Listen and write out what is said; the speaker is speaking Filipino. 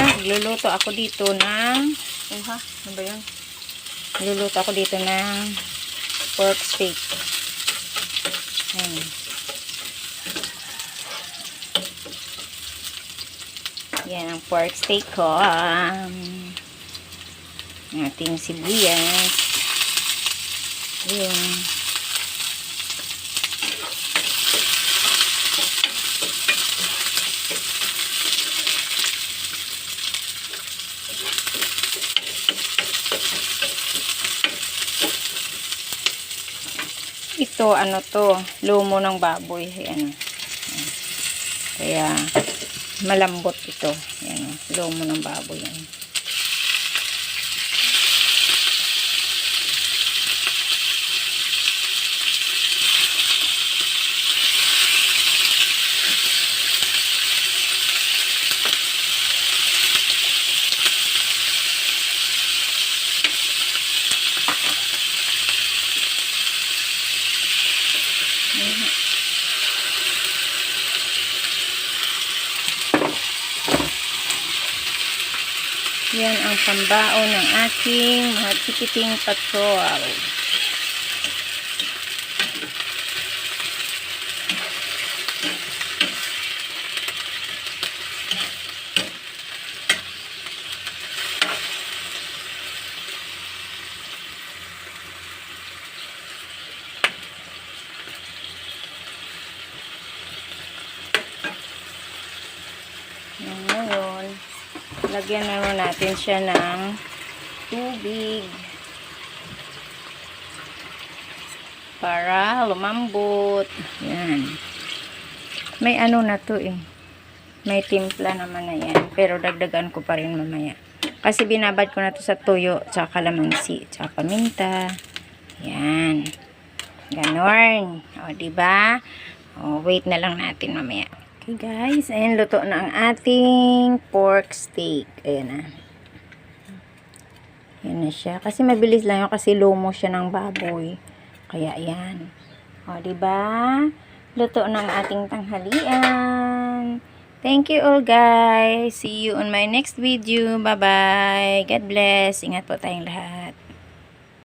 Magluluto ako dito ng ano ba yun? Magluluto ako dito ng pork steak. Ayan. Yan ang pork steak ko. Ating sibuyas. Ayan. Ito, ano to, lomo ng baboy. Ayan. Kaya, malambot ito. Ayan, lomo ng baboy. Ayan. Yan ang pambaon ng aking mga chikiting patrol. Ngayon, lagyan naman natin siya ng tubig para lumambot. Yan. May ano na to eh. May timpla naman na yan. Pero dagdagan ko pa rin mamaya. Kasi binabad ko na to sa tuyo, tsaka kalamansi, tsaka paminta. Yan. Ganon. O, diba? O, wait na lang natin mamaya. Okay guys, ayan, luto na ang ating pork steak. Ayan na. Ayan na siya. Kasi mabilis lang yun kasi lomo siya ng baboy. Kaya ayan. O, diba? Luto na ang ating tanghalian. Thank you all guys. See you on my next video. Bye-bye. God bless. Ingat po tayong lahat.